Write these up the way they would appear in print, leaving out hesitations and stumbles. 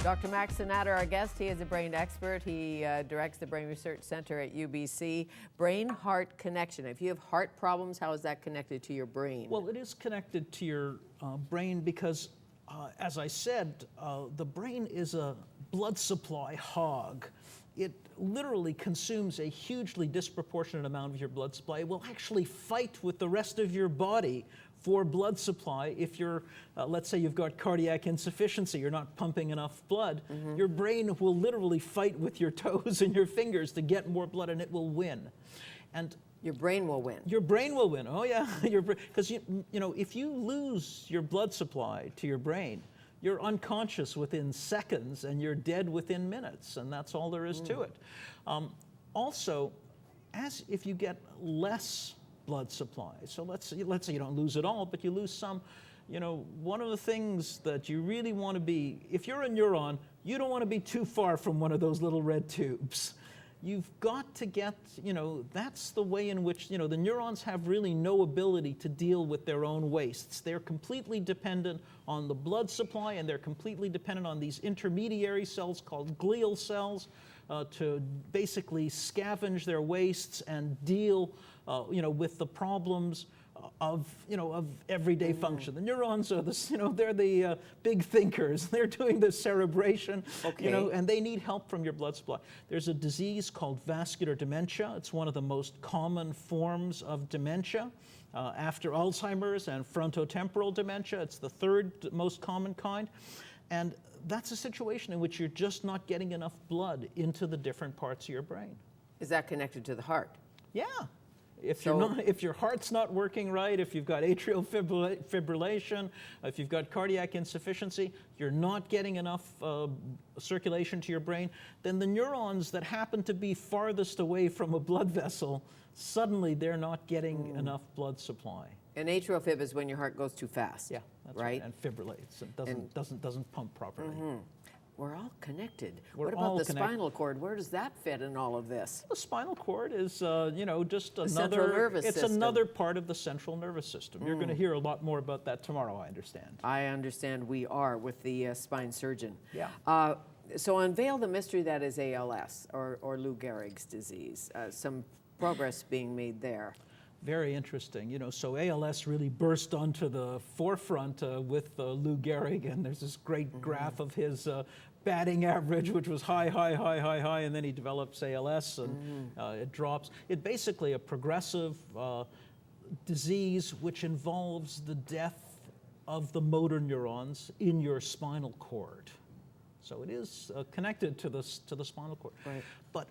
Dr. Max Cynader, our guest, he is a brain expert. He directs the Brain Research Center at UBC. Brain-heart connection. If you have heart problems, how is that connected to your brain? Well, it is connected to your brain because, as I said, the brain is a blood supply hog. It literally consumes a hugely disproportionate amount of your blood supply. It will actually fight with the rest of your body for blood supply. If you're, let's say you've got cardiac insufficiency, you're not pumping enough blood, your brain will literally fight with your toes and your fingers to get more blood, and it will win. And your brain will win. Your brain will win. Oh yeah, because you know, if you lose your blood supply to your brain, you're unconscious within seconds and you're dead within minutes, and that's all there is to it. Also, if you get less blood supply, so let's say you don't lose it all, but you lose some, you know, one of the things that you really want to be, if you're a neuron, you don't want to be too far from one of those little red tubes. You've got to get, you know, that's the way in which, you know, the neurons have really no ability to deal with their own wastes. They're completely dependent on the blood supply, and they're completely dependent on these intermediary cells called glial cells to basically scavenge their wastes and deal, you know, with the problems of everyday function. The neurons are they're the big thinkers. They're doing the cerebration, you know, and they need help from your blood supply. There's a disease called vascular dementia. It's one of the most common forms of dementia after Alzheimer's and frontotemporal dementia. It's the third most common kind. And that's a situation in which you're just not getting enough blood into the different parts of your brain. Is that connected to the heart? Yeah. If your heart's not working right, if you've got atrial fibrillation, if you've got cardiac insufficiency, you're not getting enough circulation to your brain, then the neurons that happen to be farthest away from a blood vessel, suddenly they're not getting enough blood supply. And atrial fib is when your heart goes too fast. Yeah, that's right. And fibrillates and doesn't pump properly. We're all connected. What about the spinal cord? Where does that fit in all of this? The spinal cord is, you know, just another. Central nervous system. Another part of the central nervous system. You're going to hear a lot more about that tomorrow, I understand. I understand we are with the spine surgeon. Yeah. So unveil the mystery that is ALS or Lou Gehrig's disease. Some progress being made there. Very interesting. You know, so ALS really burst onto the forefront with Lou Gehrig, and there's this great graph of his batting average, which was high, and then he develops ALS, and it drops. It's basically a progressive disease which involves the death of the motor neurons in your spinal cord. So it is connected to the spinal cord. Right. But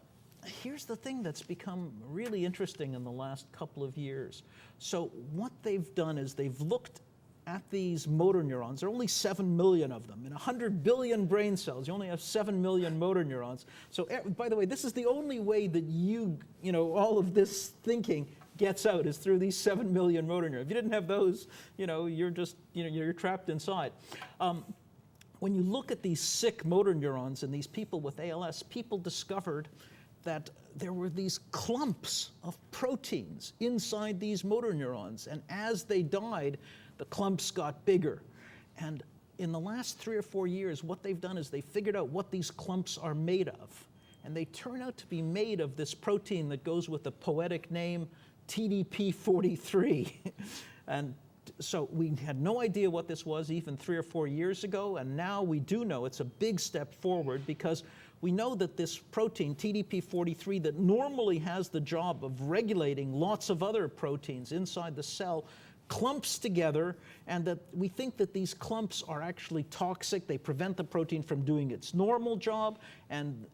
here's the thing that's become really interesting in the last couple of years. So what they've done is they've looked at these motor neurons. There are only 7 million of them. In 100 billion brain cells, you only have 7 million motor neurons. So, by the way, this is the only way that you know, all of this thinking gets out is through these 7 million motor neurons. If you didn't have those, you know, you're just, you know, you're trapped inside. When you look at these sick motor neurons in these people with ALS, people discovered that there were these clumps of proteins inside these motor neurons, and as they died, the clumps got bigger. And in the last 3 or 4 years, what they've done is they figured out what these clumps are made of, and they turn out to be made of this protein that goes with the poetic name TDP43. And so we had no idea what this was even 3 or 4 years ago, and now we do know. It's a big step forward because we know that this protein, TDP43, that normally has the job of regulating lots of other proteins inside the cell, clumps together, and that we think that these clumps are actually toxic. They prevent the protein from doing its normal job, and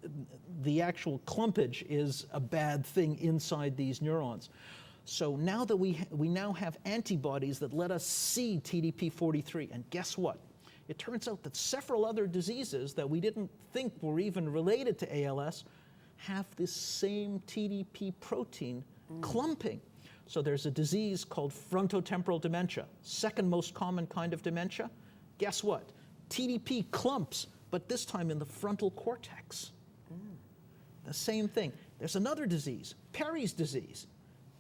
the actual clumpage is a bad thing inside these neurons. So now that we now have antibodies that let us see TDP43, and guess what? It turns out that several other diseases that we didn't think were even related to ALS have this same TDP protein clumping. So there's a disease called frontotemporal dementia, second most common kind of dementia. Guess what? TDP clumps, but this time in the frontal cortex. The same thing. There's another disease, Perry's disease.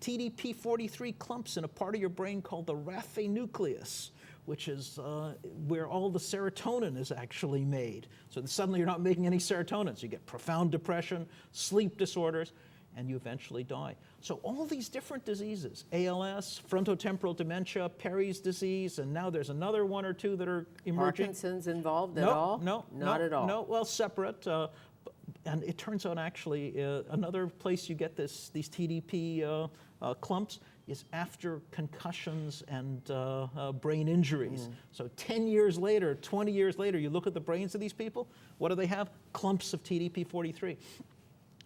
TDP43 clumps in a part of your brain called the raphe nucleus, which is where all the serotonin is actually made. So that suddenly you're not making any serotonin. So you get profound depression, sleep disorders, and you eventually die. So all these different diseases, ALS, frontotemporal dementia, Perry's disease, and now there's another one or two that are emerging. Parkinson's involved at all? Not at all. No, well, separate. And it turns out actually another place you get these TDP clumps is after concussions and brain injuries. So 10 years later, 20 years later, you look at the brains of these people, what do they have? Clumps of TDP43.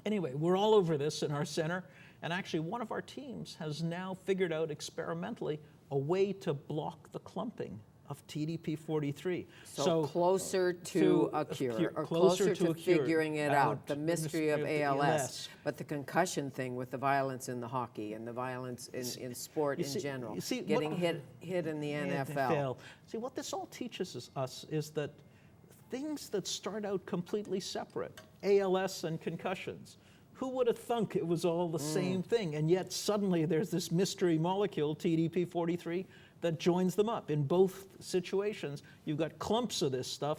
Anyway, we're all over this in our center, and actually one of our teams has now figured out experimentally a way to block the clumping of TDP43. So closer to a cure, or closer to figuring it out, the mystery of ALS. But the concussion thing with the violence in the hockey and the violence in sport in general, getting hit in the NFL. See, what this all teaches us is that things that start out completely separate, ALS and concussions, who would have thunk it was all the same thing? And yet suddenly there's this mystery molecule, TDP43, that joins them up. In both situations, you've got clumps of this stuff,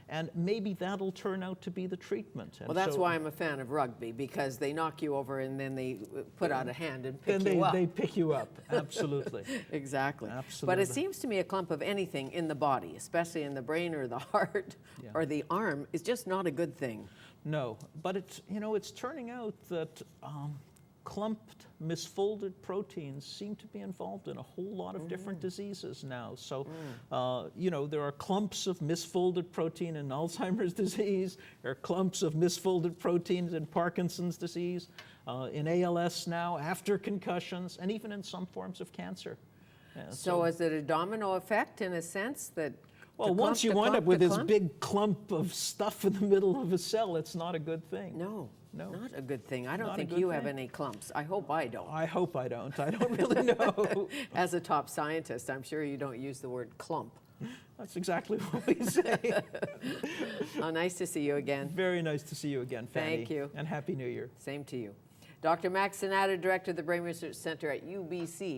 and maybe that'll turn out to be the treatment. And well, that's why I'm a fan of rugby, because they knock you over and then they put out a hand and pick you up. They pick you up, absolutely. Exactly. Absolutely. But it seems to me a clump of anything in the body, especially in the brain or the heart or the arm, is just not a good thing. No, but it's turning out that clumped, misfolded proteins seem to be involved in a whole lot of different diseases now. So, there are clumps of misfolded protein in Alzheimer's disease. There are clumps of misfolded proteins in Parkinson's disease, in ALS now, after concussions, and even in some forms of cancer. So is it a domino effect in a sense that... Well, once you wind up with this big clump of stuff in the middle of a cell, it's not a good thing. No, not a good thing. I don't think you have any clumps. I hope I don't. I hope I don't. I don't really know. As a top scientist, I'm sure you don't use the word clump. That's exactly what we say. Oh, nice to see you again. Very nice to see you again, Fanny. Thank you. And Happy New Year. Same to you. Dr. Max Cynader, Director of the Brain Research Center at UBC.